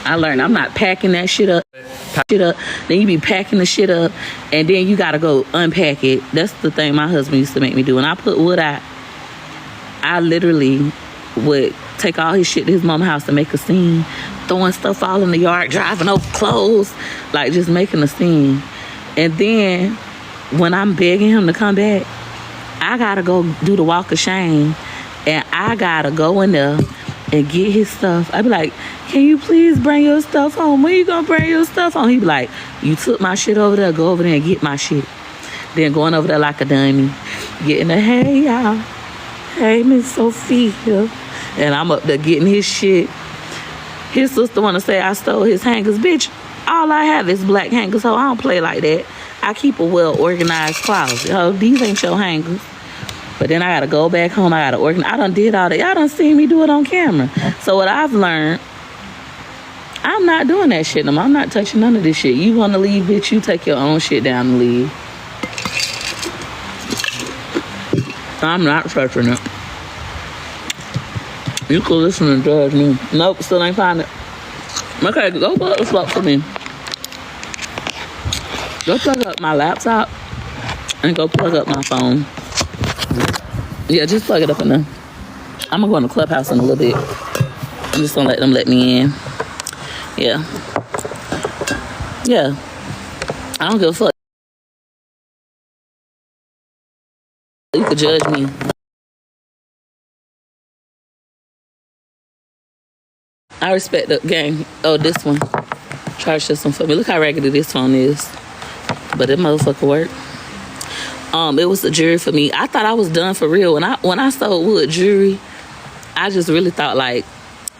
I learned I'm not packing that shit up. Then you be packing the shit up, and then you gotta go unpack it. That's the thing my husband used to make me do. When I put wood out, I literally would take all his shit to his mama's house to make a scene, throwing stuff all in the yard, driving over clothes, like just making a scene. And then when I'm begging him to come back, I gotta go do the walk of shame, and I gotta go in there and get his stuff. I be like, can you please bring your stuff home? When you gonna bring your stuff home? He be like, you took my shit over there, go over there and get my shit. Then going over there like a dummy, getting the, hey y'all, hey Miss Sophia. And I'm up there getting his shit. His sister wanna say I stole his hangers. Bitch, all I have is black hangers, so I don't play like that. I keep a well-organized closet. Oh, these ain't your hangers. But then I gotta go back home. I gotta organize. I done did all that. Y'all done seen me do it on camera. So what I've learned, I'm not doing that shit. I'm not touching none of this shit. You wanna leave, bitch, you take your own shit down and leave. I'm not touching it. You could listen and judge me. Nope, still ain't find it. Okay, go plug the fuck for me. Go plug up my laptop and go plug up my phone. Yeah, just plug it up in there. I'm gonna go in the clubhouse in a little bit. I'm just gonna let them let me in. Yeah. Yeah. I don't give a fuck. You could judge me. I respect the game. Oh, this one. Charge this one for me. Look how raggedy this phone is. But it motherfucker work. It was a jury for me. I thought I was done for real. When I sold wood jewelry, I just really thought like,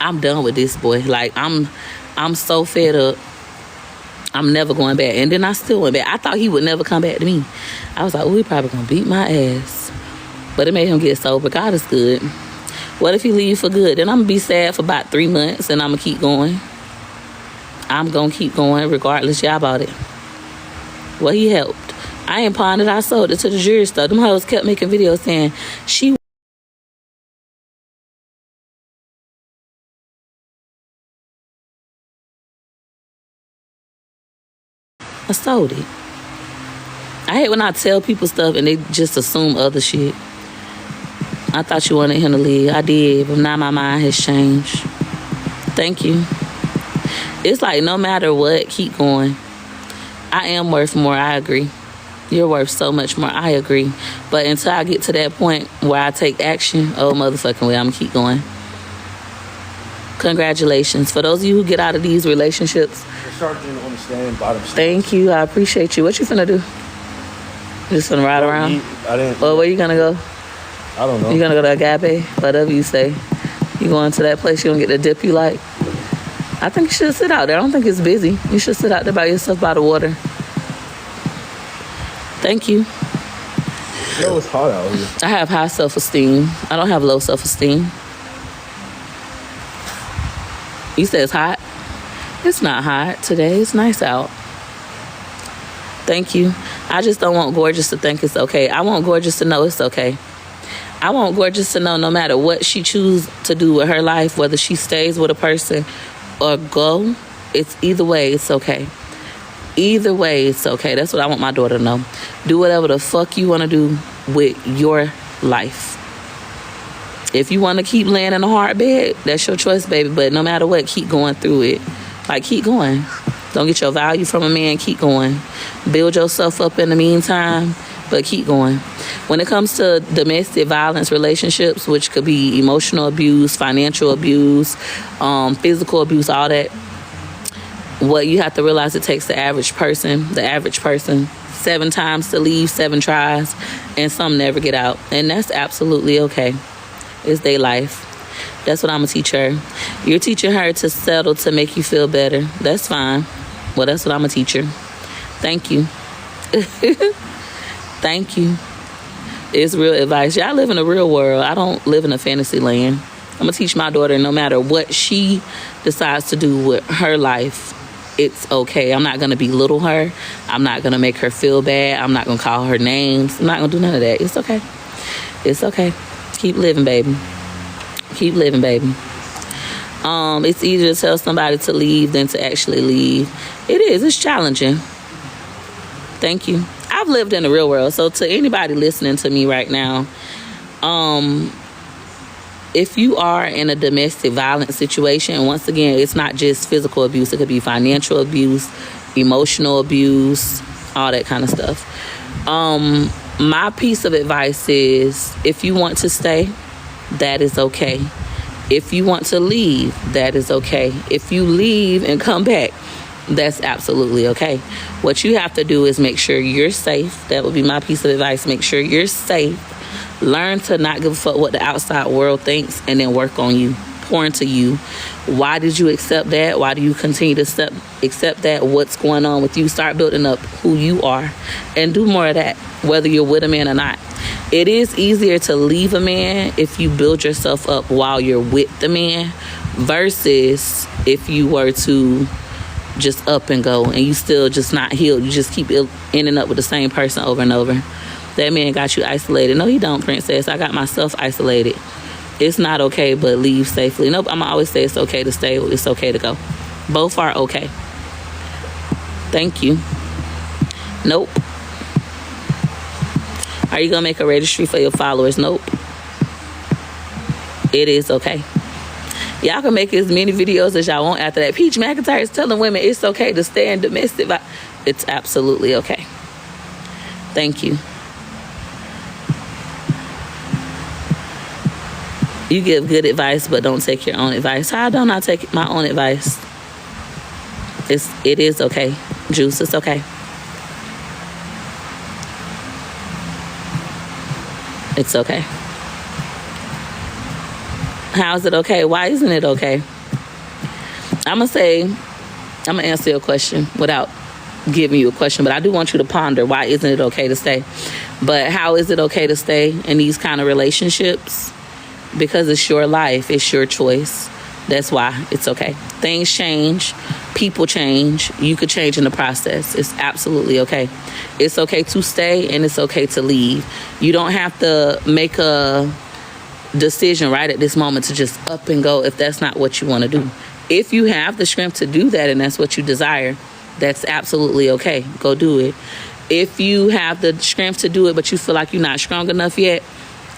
I'm done with this boy. Like I'm so fed up. I'm never going back. And then I still went back. I thought he would never come back to me. I was like, oh, he probably gonna beat my ass. But it made him get sober. God is good. What if he leave for good? Then I'm gonna be sad for about 3 months and I'm gonna keep going. I'm gonna keep going regardless. Y'all about it. Well, he helped. I ain't pawned it. I sold it to the jewelry store. Them hoes kept making videos saying she. I sold it. I hate when I tell people stuff and they just assume other shit. I thought you wanted him to leave. I did, but now my mind has changed. Thank you. It's like no matter what, keep going. I am worth more. I agree. You're worth so much more. I agree. But until I get to that point where I take action, oh, motherfucking way, I'm going to keep going. Congratulations. For those of you who get out of these relationships. You're starting to understand bottom steps. Thank you. I appreciate you. What you finna do? You just finna ride around? I didn't. Or where you gonna go? I don't know. You gonna go to Agape? Whatever you say. You going to that place, you gonna get the dip you like? I think you should sit out there. I don't think it's busy. You should sit out there by yourself by the water. Thank you. You know it's hot out here. I have high self-esteem. I don't have low self-esteem. You said it's hot? It's not hot today. It's nice out. Thank you. I just don't want Gorgeous to think it's okay. I want Gorgeous to know it's okay. I want Gorgeous to know no matter what she chooses to do with her life, whether she stays with a person or go, it's either way, it's okay. Either way, it's okay. That's what I want my daughter to know. Do whatever the fuck you want to do with your life. If you want to keep laying in a hard bed, that's your choice, baby. But no matter what, keep going through it. Like, keep going. Don't get your value from a man. Keep going. Build yourself up in the meantime, but keep going. When it comes to domestic violence relationships, which could be emotional abuse, financial abuse, physical abuse, all that, what you have to realize, it takes the average person 7 times to leave, 7 tries, and some never get out. And that's absolutely okay. It's their life. That's what I'm going to teach her. You're teaching her to settle to make you feel better. That's fine. Well, that's what I'm going to teach her. Thank you. Thank you. It's real advice. Y'all live in a real world. I don't live in a fantasy land. I'm going to teach my daughter no matter what she decides to do with her life, it's okay. I'm not going to belittle her. I'm not going to make her feel bad. I'm not going to call her names. I'm not going to do none of that. It's okay. It's okay. Keep living, baby. Keep living, baby. It's easier to tell somebody to leave than to actually leave. It is. It's challenging. Thank you. I've lived in the real world. So to anybody listening to me right now, if you are in a domestic violence situation, once again, it's not just physical abuse. It could be financial abuse, emotional abuse, all that kind of stuff. My piece of advice is, if you want to stay, that is okay. If you want to leave, that is okay. If you leave and come back, that's absolutely okay. What you have to do is make sure you're safe. That would be my piece of advice. Make sure you're safe. Learn to not give a fuck what the outside world thinks, and then work on you. Pour into you. Why did you accept that? Why do you continue to accept that? What's going on with you? Start building up who you are, and do more of that, whether you're with a man or not. It is easier to leave a man if you build yourself up while you're with the man, versus if you were to just up and go and you still just not healed. You just keep in and up with the same person over and over. That man got you isolated. No, he don't, princess. I got myself isolated. It's not okay, but leave safely. Nope, I'm always say it's okay to stay. It's okay to go. Both are okay. Thank you. Nope. Are you going to make a registry for your followers? Nope. It is okay. Y'all can make as many videos as y'all want after that. Peach McIntyre is telling women it's okay to stay in domestic violence. It's absolutely okay. Thank you. You give good advice, but don't take your own advice. How don't I take my own advice? It is okay. Juice, it's okay. It's okay. How is it okay? Why isn't it okay? I'm going to answer your question without giving you a question, but I do want you to ponder, why isn't it okay to stay? But how is it okay to stay in these kind of relationships? Because it's your life. It's your choice. That's why it's okay. Things change. People change. You could change in the process. It's absolutely okay. It's okay to stay, and it's okay to leave. You don't have to make a decision right at this moment to just up and go if that's not what you want to do. If you have the strength to do that and that's what you desire, that's absolutely okay. Go do it. If you have the strength to do it but you feel like you're not strong enough yet,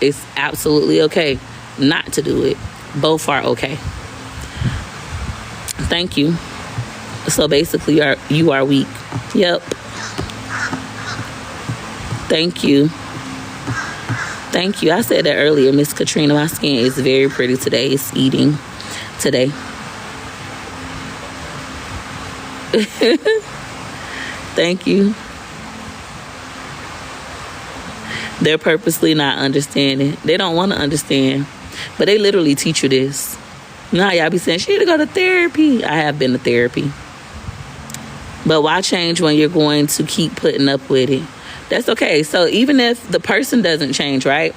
it's absolutely okay not to do it. Both are okay. Thank you. So basically you are weak. Yep. Thank you. Thank you. I said that earlier, Miss Katrina. My skin is very pretty today. It's eating today. Thank you. They're purposely not understanding. They don't want to understand. But they literally teach you this. Now y'all be saying, she need to go to therapy. I have been to therapy. But why change when you're going to keep putting up with it? That's okay. So even if the person doesn't change, right?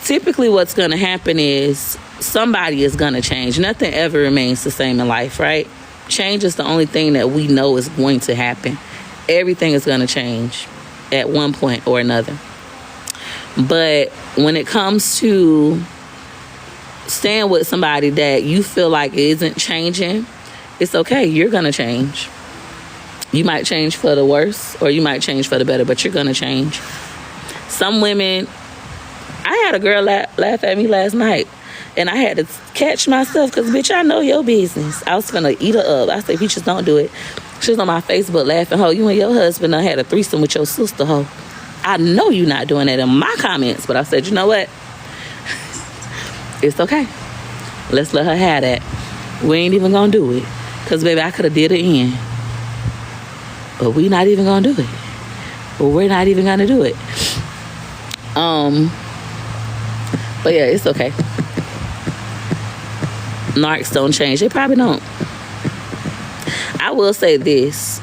Typically what's going to happen is somebody is going to change. Nothing ever remains the same in life, right? Change is the only thing that we know is going to happen. Everything is going to change at one point or another. But when it comes to staying with somebody that you feel like isn't changing, it's okay. You're going to change. You might change for the worse or you might change for the better, but you're going to change. Some women, I had a girl laugh at me last night and I had to catch myself because, bitch, I know your business. I was going to eat her up. I said, Peaches, don't do it. She was on my Facebook laughing, ho, you and your husband done had a threesome with your sister, ho. I know you're not doing that in my comments, but I said, you know what? It's okay. Let's let her have that. We ain't even gonna do it. Because, baby, I could have did it in. But we not even gonna do it. But we're not even gonna do it. But yeah, it's okay. Narcs don't change. They probably don't. I will say this.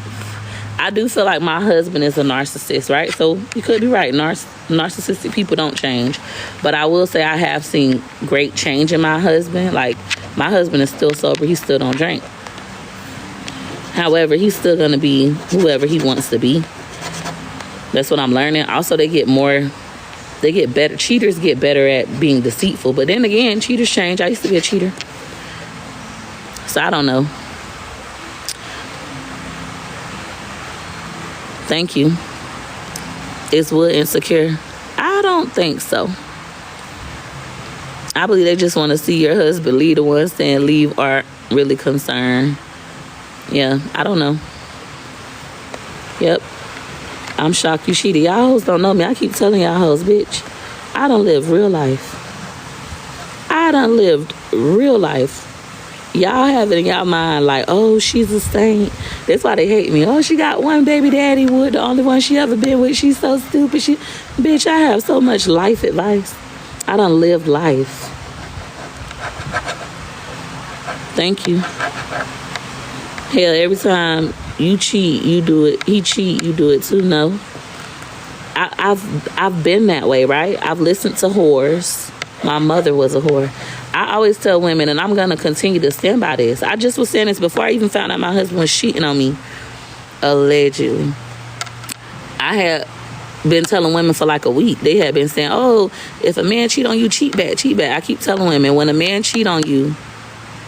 I do feel like my husband is a narcissist, right? So you could be right. Narcissistic people don't change. But I will say I have seen great change in my husband. Like, my husband is still sober. He still don't drink. However, he's still going to be whoever he wants to be. That's what I'm learning. Also, they get better. Cheaters get better at being deceitful. But then again, cheaters change. I used to be a cheater. So I don't know. Thank you. Is Wood insecure? I don't think so. I believe they just want to see your husband lead. The ones saying leave are really concerned. Yeah, I don't know. Yep. I'm shocked you cheated. Y'all hoes don't know me. I keep telling y'all hoes, bitch, I done lived real life. I done lived real life. Y'all have it in y'all mind like, oh, she's a saint. That's why they hate me. Oh, she got one baby daddy, Wood, the only one she ever been with. She's so stupid. Bitch, I have so much life advice. I done lived life. Thank you. Hell, every time you cheat, you do it. He cheat, you do it too. No. I've been that way, right? I've listened to whores. My mother was a whore. I always tell women, and I'm going to continue to stand by this. I just was saying this before I even found out my husband was cheating on me. Allegedly. I had been telling women for like a week. They had been saying, oh, if a man cheat on you, cheat back, cheat back. I keep telling women, when a man cheat on you,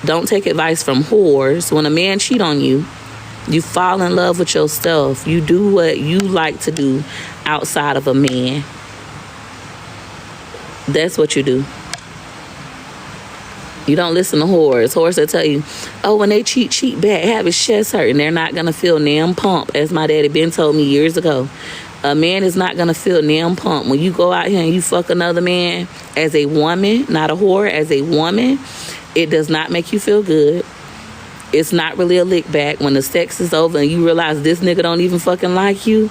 don't take advice from whores. When a man cheat on you, you fall in love with yourself. You do what you like to do outside of a man. That's what you do. You don't listen to whores. Whores that tell you, oh, when they cheat, cheat back, have his chest hurt, and they're not going to feel nam pump, as my daddy Ben told me years ago. A man is not going to feel nam pump. When you go out here and you fuck another man as a woman, not a whore, as a woman, it does not make you feel good. It's not really a lick back. When the sex is over and you realize this nigga don't even fucking like you,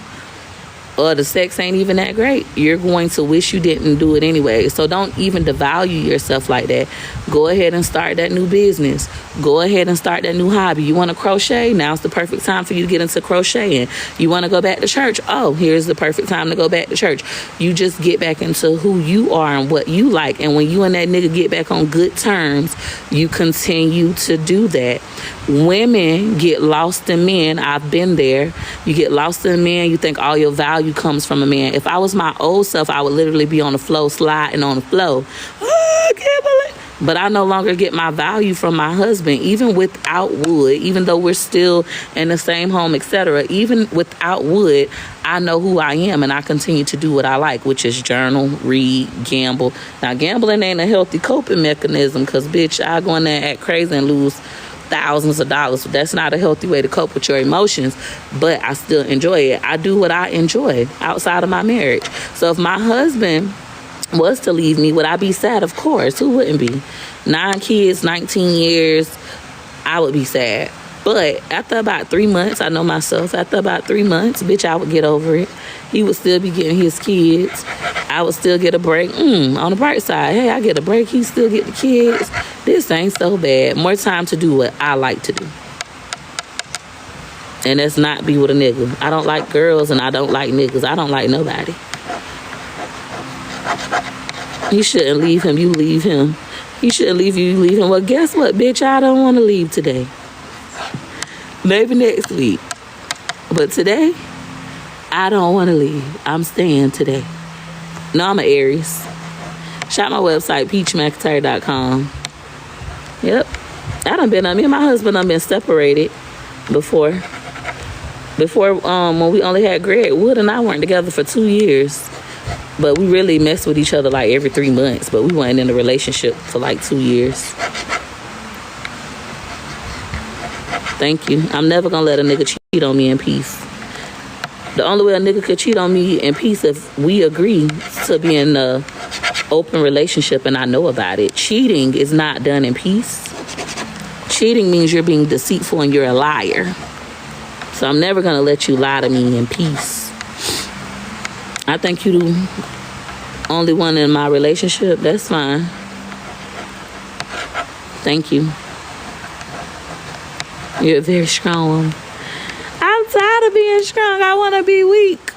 or the sex ain't even that great, you're going to wish you didn't do it anyway. So don't even devalue yourself like that. Go ahead and start that new business. Go ahead and start that new hobby. You want to crochet? Now's the perfect time for you to get into crocheting. You want to go back to church? Oh, here's the perfect time to go back to church. You just get back into who you are and what you like. And when you and that nigga get back on good terms, you continue to do that. Women get lost in men. I've been there. You get lost in men. You think all your value comes from a man. If I was my old self, I would literally be on the floor, sliding on the floor. Oh, I can't believe. But I no longer get my value from my husband, even without Wood, even though we're still in the same home, etc. Even without Wood, I know who I am, and I continue to do what I like, which is journal, read, gamble. Now, gambling ain't a healthy coping mechanism because, bitch, I go in there and act crazy and lose thousands of dollars. That's not a healthy way to cope with your emotions, but I still enjoy it. I do what I enjoy outside of my marriage. So if my husband was to leave me, would I be sad? Of course. Who wouldn't be? 9 kids, 19 years, I would be sad. But after about 3 months, I know myself, after about 3 months, bitch, I would get over it. He would still be getting his kids. I would still get a break. On the bright side, hey, I get a break. He still get the kids. This ain't so bad. More time to do what I like to do. And that's not be with a nigga. I don't like girls and I don't like niggas. I don't like nobody. You shouldn't leave him. You leave him. He shouldn't leave you. You leave him. Well, guess what, bitch? I don't want to leave today. Maybe next week. But today, I don't want to leave. I'm staying today. No, I'm an Aries. Shop my website, peachmcIntyre.com. Yep. Me and my husband done been separated before. When we only had Greg, Wood and I weren't together for 2 years. But we really messed with each other like every 3 months. But we weren't in a relationship for like 2 years. Thank you. I'm never going to let a nigga cheat on me in peace. The only way a nigga could cheat on me in peace if we agree to be in an open relationship and I know about it. Cheating is not done in peace. Cheating means you're being deceitful and you're a liar. So I'm never going to let you lie to me in peace. I think you the only one in my relationship. That's fine. Thank you. You're a very strong woman. I'm tired of being strong. I want to be weak.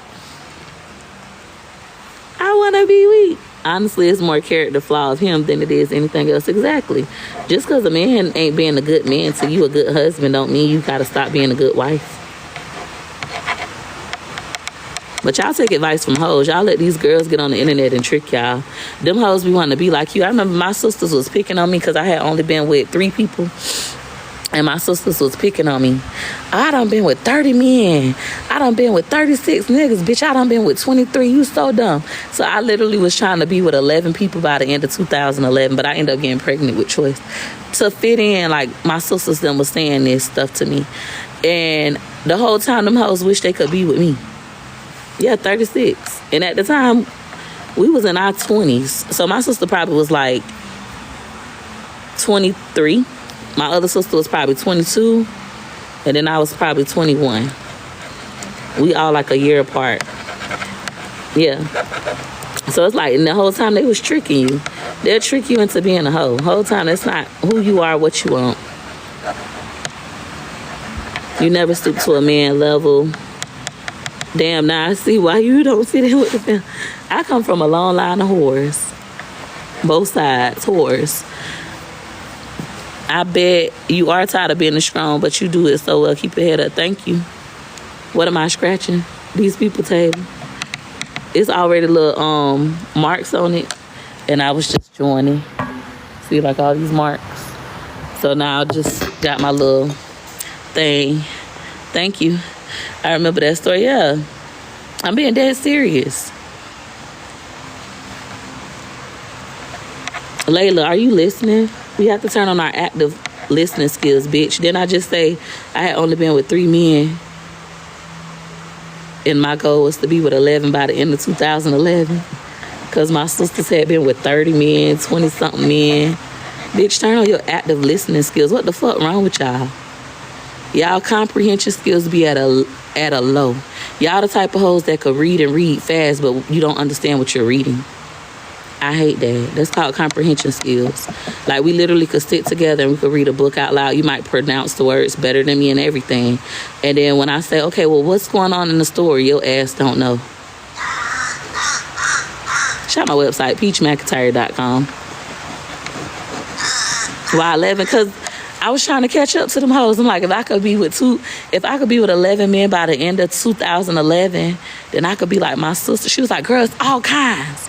Honestly, it's more character flaw of him than it is anything else. Exactly. Just because a man ain't being a good man to you, a good husband, don't mean you got to stop being a good wife. But y'all take advice from hoes. Y'all let these girls get on the internet and trick y'all. Them hoes be wanting to be like you. I remember my sisters was picking on me because I had only been with 3 people. And my sisters was picking on me. I done been with 30 men. I done been with 36 niggas. Bitch, I done been with 23. You so dumb. So I literally was trying to be with 11 people by the end of 2011, but I ended up getting pregnant with choice. To fit in, like, my sisters them was saying this stuff to me. And the whole time, them hoes wish they could be with me. Yeah, 36. And at the time, we was in our 20s. So my sister probably was like 23. My other sister was probably 22, and then I was probably 21. We all like a year apart. Yeah. So it's like, and the whole time they was tricking you. They'll trick you into being a hoe. The whole time that's not who you are, what you want. You never stoop to a man level. Damn, now I see why you don't fit in with the family. I come from a long line of whores. Both sides, whores. I bet you are tired of being strong, but you do it so well. Keep your head up. Thank you. What am I scratching? These people table. It's already little marks on it, and I was just joining. See, like all these marks. So now I just got my little thing. Thank you. I remember that story. Yeah, I'm being dead serious. Layla, are you listening? We have to turn on our active listening skills, bitch. Didn't I just say I had only been with 3 men? And my goal was to be with 11 by the end of 2011. Because my sisters had been with 30 men, 20-something men. Bitch, turn on your active listening skills. What the fuck wrong with y'all? Y'all comprehension skills be at a low. Y'all the type of hoes that could read and read fast, but you don't understand what you're reading. I hate that. That's called comprehension skills. Like, we literally could sit together and we could read a book out loud. You might pronounce the words better than me and everything. And then when I say, okay, well, what's going on in the story? Your ass don't know. Shout my website, peachmcintyre.com. Why 11? Because I was trying to catch up to them hoes. I'm like, if I could be with 11 men by the end of 2011, then I could be like my sister. She was like, girl, it's all kinds.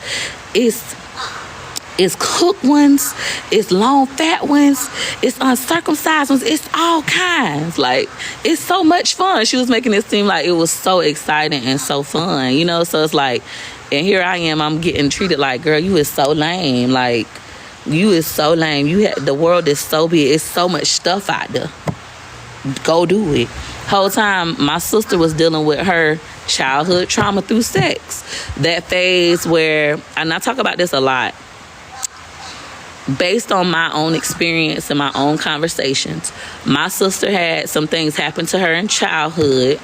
It's cooked ones, it's long fat ones, it's uncircumcised ones, it's all kinds. Like, it's so much fun. She was making it seem like it was so exciting and so fun, you know? So it's like, and here I am, I'm getting treated like, girl, you is so lame. Like, you is so lame. The world is so big. It's so much stuff out there. Go do it. Whole time, my sister was dealing with her childhood trauma through sex. That phase where, and I talk about this a lot, based on my own experience and my own conversations. My sister had some things happen to her in childhood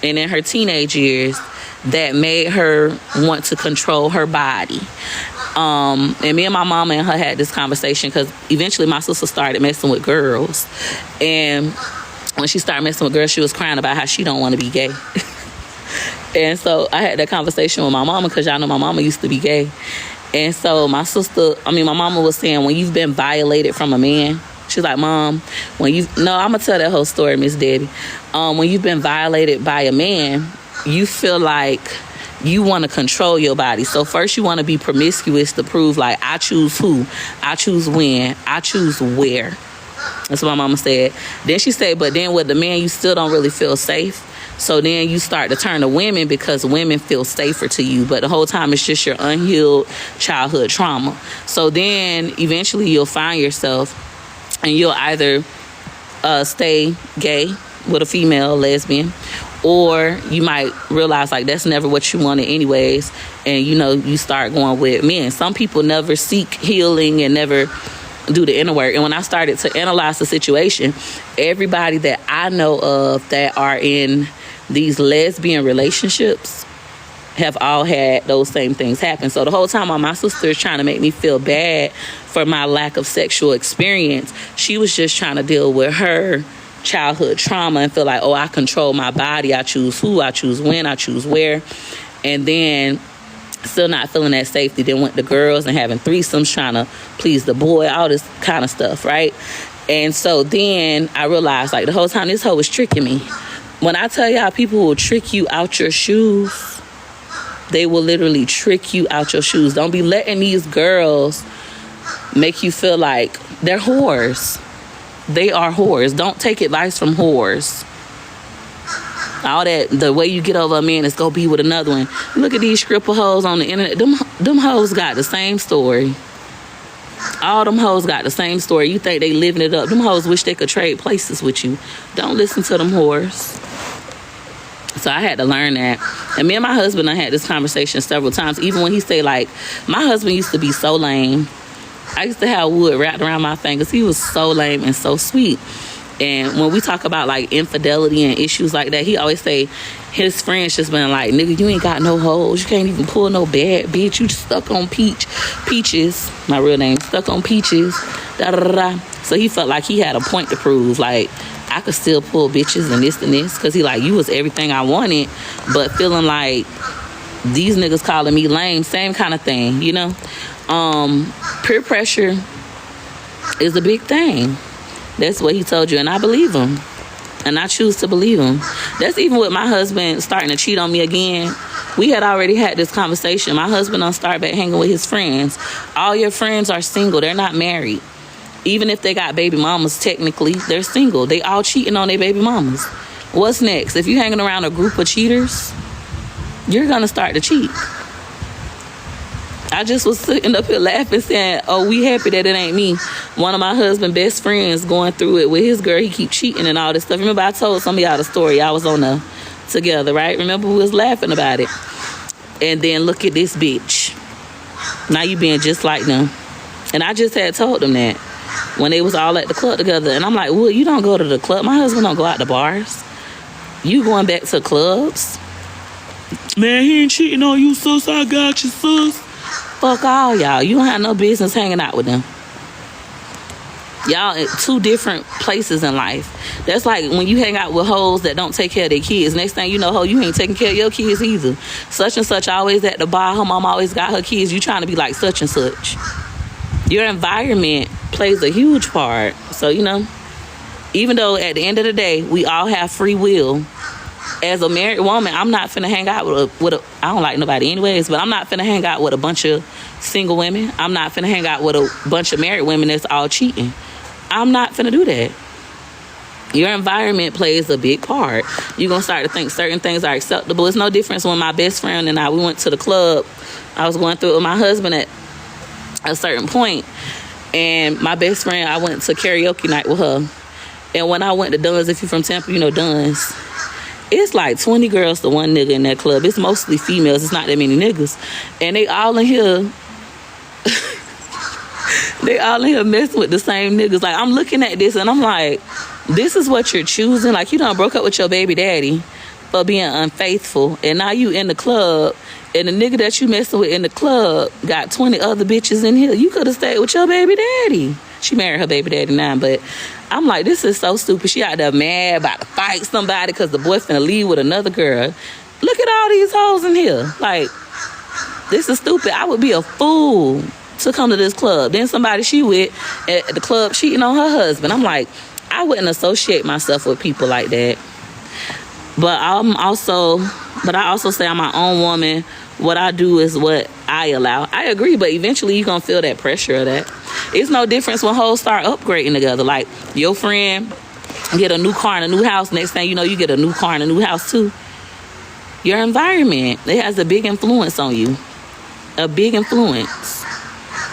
and in her teenage years that made her want to control her body. And me and my mama and her had this conversation because eventually my sister started messing with girls. And when she started messing with girls, she was crying about how she don't want to be gay. And so I had that conversation with my mama because y'all know my mama used to be gay. And so my mama was saying, when you've been violated from a man, she's like, Mom, I'm going to tell that whole story, Miss Debbie. When you've been violated by a man, you feel like you want to control your body. So first you want to be promiscuous to prove, like, I choose who, I choose when, I choose where. That's what my mama said. Then she said, but then with the man, you still don't really feel safe. So then you start to turn to women because women feel safer to you. But the whole time it's just your unhealed childhood trauma. So then eventually you'll find yourself and you'll either stay gay with a female, lesbian, or you might realize like that's never what you wanted anyways. And you start going with men. Some people never seek healing and never do the inner work. And when I started to analyze the situation, everybody that I know of that are in these lesbian relationships have all had those same things happen. So the whole time while my sister is trying to make me feel bad for my lack of sexual experience, she was just trying to deal with her childhood trauma and feel like, oh, I control my body. I choose who, I choose when, I choose where. And then still not feeling that safety. Then went to girls and having threesomes, trying to please the boy, all this kind of stuff, right? And so then I realized, like, the whole time this hoe was tricking me. When I tell y'all, people will trick you out your shoes. They will literally trick you out your shoes. Don't be letting these girls make you feel like they're whores. They are whores. Don't take advice from whores. All that, the way you get over a man is go be with another one. Look at these stripper hoes on the internet. Them hoes got the same story. All them hoes got the same story. You think they living it up. Them hoes wish they could trade places with you. Don't listen to them whores. So I had to learn that. And me and my husband, I had this conversation several times. Even when he say like, my husband used to be so lame. I used to have wood wrapped around my fingers. He was so lame and so sweet. And when we talk about like infidelity and issues like that, he always say his friends just been like, nigga, you ain't got no hoes. You can't even pull no bad bitch. You just stuck on peaches. My real name, stuck on peaches. Da, da, da, da. So he felt like he had a point to prove. Like, I could still pull bitches and this and this. Because he like, you was everything I wanted. But feeling like these niggas calling me lame. Same kind of thing, you know. Peer pressure is a big thing. That's what he told you, and I believe him. And I choose to believe him. That's even with my husband starting to cheat on me again. We had already had this conversation. My husband done start back hanging with his friends. All your friends are single. They're not married. Even if they got baby mamas, technically, they're single. They all cheating on their baby mamas. What's next? If you're hanging around a group of cheaters, you're going to start to cheat. I just was sitting up here laughing saying, oh, we happy that it ain't me. One of my husband's best friends going through it with his girl. He keep cheating and all this stuff. Remember I told some of y'all the story. I was on the together, right? Remember we was laughing about it. And then look at this bitch. Now you being just like them. And I just had told them that when they was all at the club together. And I'm like, well, you don't go to the club. My husband don't go out to bars. You going back to clubs? Man, he ain't cheating on you, sus. I got you, sus. Fuck all y'all. You don't have no business hanging out with them. Y'all at two different places in life. That's like when you hang out with hoes that don't take care of their kids. Next thing you know, ho, you ain't taking care of your kids either. Such and such always at the bar. Her mom always got her kids. You trying to be like such and such. Your environment plays a huge part. So, you know, even though at the end of the day, we all have free will. As a married woman, I'm not finna hang out with a I don't like nobody anyways, but I'm not finna hang out with a bunch of single women. I'm not finna hang out with a bunch of married women that's all cheating. I'm not finna do that. Your environment plays a big part. You're gonna start to think certain things are acceptable. It's no difference when my best friend and we went to the club. I was going through it with my husband at a certain point, and my best friend, I went to karaoke night with her. And when I went to Dunn's, if you're from Tampa, you know Dunn's. It's like 20 girls to one nigga in that club. It's mostly females. It's not that many niggas. And they all in here. They all in here messing with the same niggas. Like, I'm looking at this and I'm like, this is what you're choosing? Like, you done broke up with your baby daddy for being unfaithful. And now you in the club. And the nigga that you messing with in the club got 20 other bitches in here. You could have stayed with your baby daddy. She married her baby daddy now, but I'm like, this is so stupid. She out there mad about to fight somebody because the boy finna leave with another girl. Look at all these hoes in here. Like, this is stupid. I would be a fool to come to this club. Then somebody she with at the club cheating on her husband. I'm like, I wouldn't associate myself with people like that. But I also say I'm my own woman. What I do is what I allow. I agree, but eventually you're going to feel that pressure of that. It's no difference when hoes start upgrading together. Like, your friend get a new car and a new house. Next thing you know, you get a new car and a new house too. Your environment, it has a big influence on you. A big influence.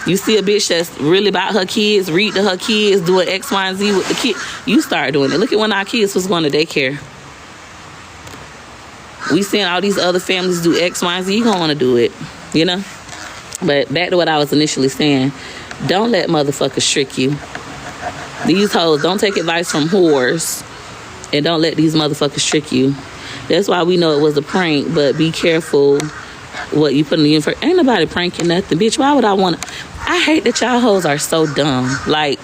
You see a bitch that's really about her kids, read to her kids, doing X, Y, and Z with the kid. You start doing it. Look at when our kids was going to daycare. We seeing all these other families do X, Y, and Z. You don't want to do it, you know? But back to what I was initially saying. Don't let motherfuckers trick you. These hoes, don't take advice from whores. And don't let these motherfuckers trick you. That's why we know it was a prank, but be careful what you put in the universe. Ain't nobody pranking nothing, bitch. Why would I want to? I hate that y'all hoes are so dumb. Like,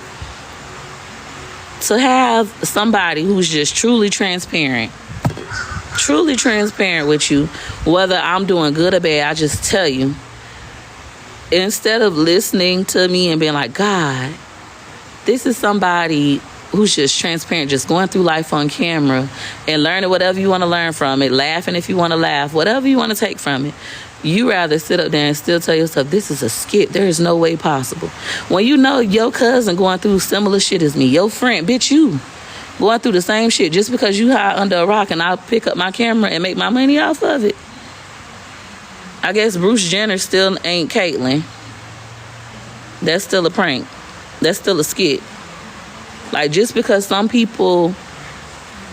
to have somebody who's just truly transparent with you, whether I'm doing good or bad, I just tell you. Instead of listening to me and being like, God, this is somebody who's just transparent, just going through life on camera and learning whatever you want to learn from it, laughing if you want to laugh, whatever you want to take from it. You rather sit up there and still tell yourself, this is a skit. There is no way possible. When you know your cousin going through similar shit as me, your friend, bitch, you going through the same shit just because you hide under a rock and I'll pick up my camera and make my money off of it. I guess Bruce Jenner still ain't Caitlyn. That's still a prank. That's still a skit. Like, just because some people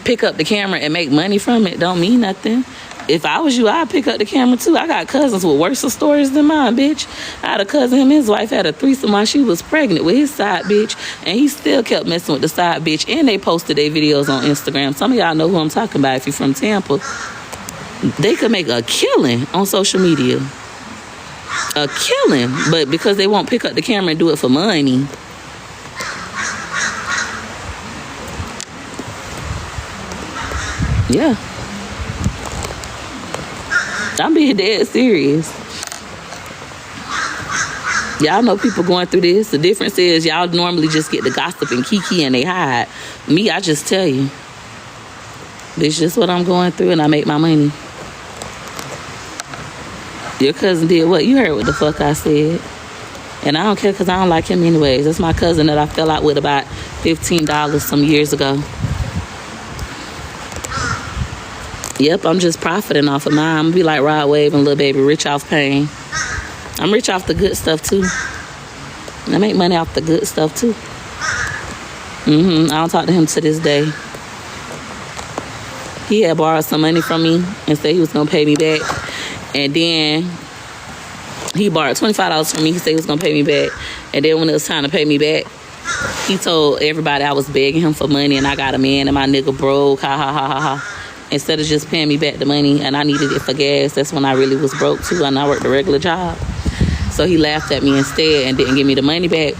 pick up the camera and make money from it don't mean nothing. If I was you, I'd pick up the camera too. I got cousins with worse stories than mine, bitch. I had a cousin, him and his wife had a threesome while she was pregnant with his side bitch, and he still kept messing with the side bitch, and they posted their videos on Instagram. Some of y'all know who I'm talking about if you're from Tampa. They could make a killing on social media. A killing, but because they won't pick up the camera and do it for money. Yeah. I'm being dead serious. Y'all know people going through this. The difference is y'all normally just get the gossip and kiki and they hide. Me, I just tell you. This is just what I'm going through and I make my money. Your cousin did what? You heard what the fuck I said. And I don't care because I don't like him anyways. That's my cousin that I fell out with about $15 some years ago. Yep, I'm just profiting off of mine. I'm gonna be like Rod Wave and Lil Baby, rich off pain. I'm rich off the good stuff too. I make money off the good stuff too. I don't talk to him to this day. He had borrowed some money from me and said he was gonna pay me back. And then he borrowed $25 from me. He said he was gonna pay me back. And then when it was time to pay me back, he told everybody I was begging him for money and I got a man and my nigga broke. Ha ha ha ha ha. Instead of just paying me back the money and I needed it for gas, that's when I really was broke too and I worked a regular job. So he laughed at me instead and didn't give me the money back.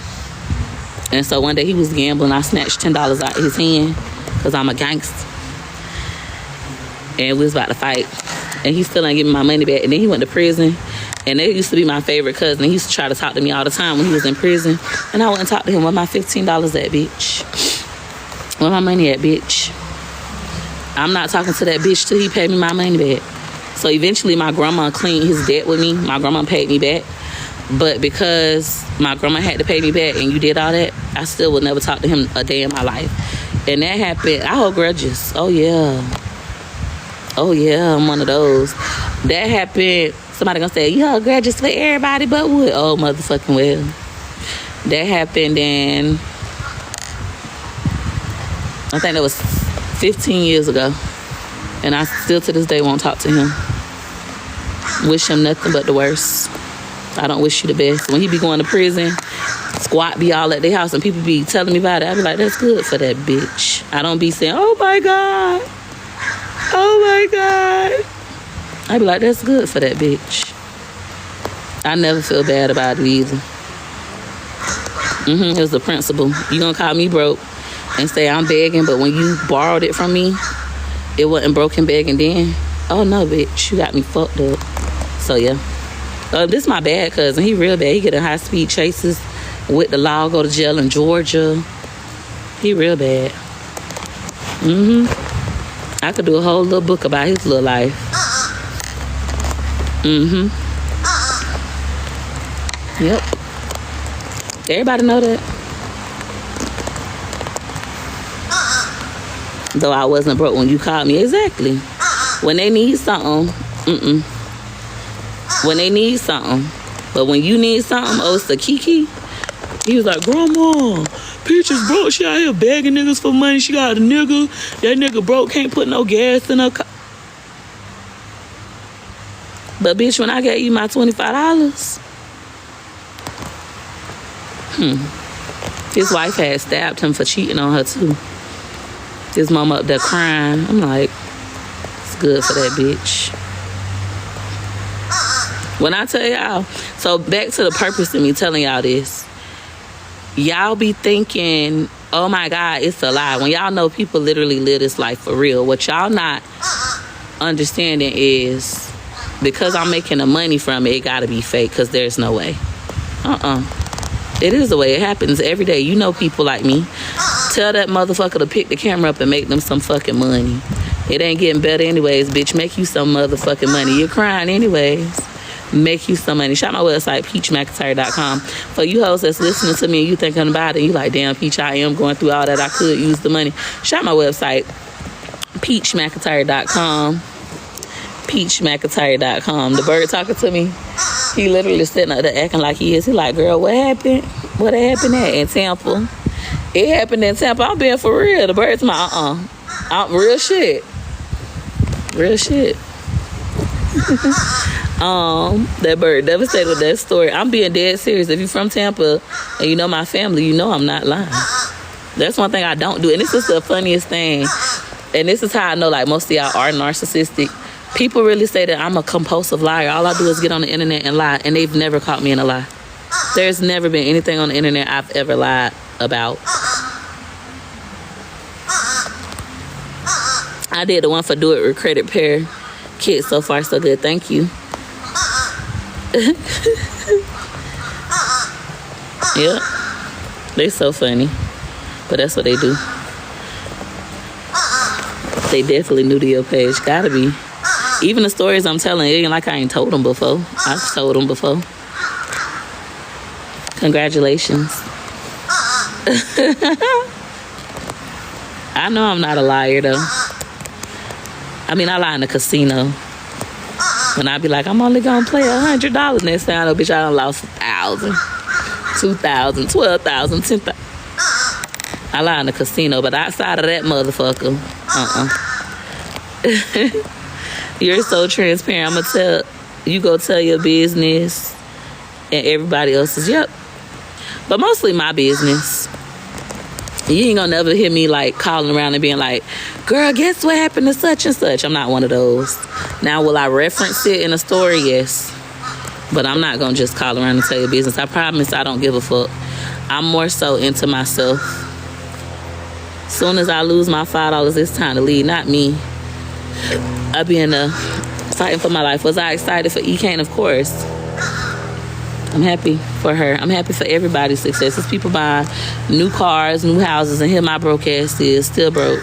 And so one day he was gambling. I snatched $10 out of his hand because I'm a gangster. And we was about to fight. And he still ain't giving me my money back. And then he went to prison. And they used to be my favorite cousin. He used to try to talk to me all the time when he was in prison. And I went and talked to him. Where my $15 at, bitch? Where my money at, bitch? I'm not talking to that bitch till he paid me my money back. So eventually my grandma cleaned his debt with me. My grandma paid me back. But because my grandma had to pay me back and you did all that, I still would never talk to him a day in my life. And that happened. I hold grudges. Oh, yeah. Oh, yeah, I'm one of those. That happened. Somebody gonna say, you hold grudges for everybody but what? Oh, motherfucking well. That happened in, I think that was 15 years ago. And I still to this day won't talk to him. Wish him nothing but the worst. I don't wish you the best. When he be going to prison, squat be all at their house and people be telling me about it, I be like, that's good for that bitch. I don't be saying, oh my God. Oh my God. I be like, that's good for that bitch. I never feel bad about it either. It was the principle. You gonna call me broke and say I'm begging, but when you borrowed it from me, it wasn't broken begging then. Oh no, bitch, you got me fucked up. So yeah. This is my bad cousin. He real bad. He get in high speed chases with the law, go to jail in Georgia. He real bad. I could do a whole little book about his little life. Yep. Everybody know that. Though I wasn't broke when you called me. Exactly. When they need something, when they need something. But when you need something, oh, it's the kiki. He was like, Grandma, Peaches broke. She out here begging niggas for money. She got a nigga. That nigga broke, can't put no gas in her car. But bitch, when I gave you my $25, his wife had stabbed him for cheating on her too. His mama up there crying. I'm like, it's good for that bitch. When I tell y'all, so back to the purpose of me telling y'all this. Y'all be thinking, oh my God, it's a lie. When y'all know people literally live this life for real. What y'all not understanding is because I'm making the money from it, it gotta be fake because there's no way. It is the way it happens every day. You know people like me. Tell that motherfucker to pick the camera up and make them some fucking money. It ain't getting better anyways, bitch. Make you some motherfucking money. You're crying anyways. make you some money. Shop my website, peachmcintyre.com. For you hoes that's listening to me and you thinking about it, you like, damn, Peach, I am going through all that. I could use the money. Shop my website, peachmcintyre.com. peachmcintyre.com. The bird talking to me, he literally sitting up there acting like he is. He like, girl, what happened? What happened at in Tampa? It happened in Tampa. I'm being for real. The bird's my real shit. Real shit. That bird devastated with that story. I'm being dead serious. If you're from Tampa and you know my family, you know I'm not lying. That's one thing I don't do. And this is the funniest thing. And this is how I know, like, most of y'all are narcissistic. People really say that I'm a compulsive liar. All I do is get on the internet and lie. And they've never caught me in a lie. There's never been anything on the internet I've ever lied about. I did the one for Do It with Credit Pair Kit. So far, so good. Thank you. Yep. They're so funny. But that's what they do. They definitely new to your page. Gotta be. Even the stories I'm telling, it ain't like I ain't told them before. I've told them before. Congratulations. I know I'm not a liar, though. I mean, I lie in the casino. When I be like, I'm only gonna play $100 next time, oh, bitch, I done lost 1,000, 2,000, 12,000, 10,000. I lie in the casino, but outside of that motherfucker, You're so transparent. I'm gonna go tell your business and everybody else's. Yep. But mostly my business. You ain't gonna never hear me like calling around and being like, girl, guess what happened to such and such? I'm not one of those. Now, will I reference it in a story? Yes. But I'm not gonna just call around and tell your business. I promise I don't give a fuck. I'm more so into myself. Soon as I lose my $5, it's time to leave. Not me. I be in the fighting for my life. Was I excited for E-Kane? Of course. I'm happy for her. I'm happy for everybody's success. There's people buying new cars, new houses, and here my broke ass is still broke,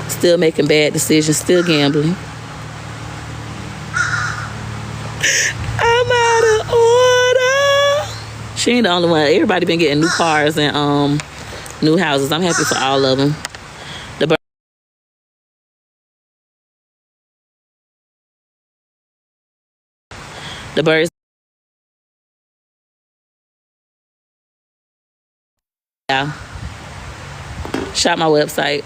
still making bad decisions, still gambling. I'm out of order. She ain't the only one. Everybody been getting new cars and new houses. I'm happy for all of them. The birds. Yeah. Shop my website.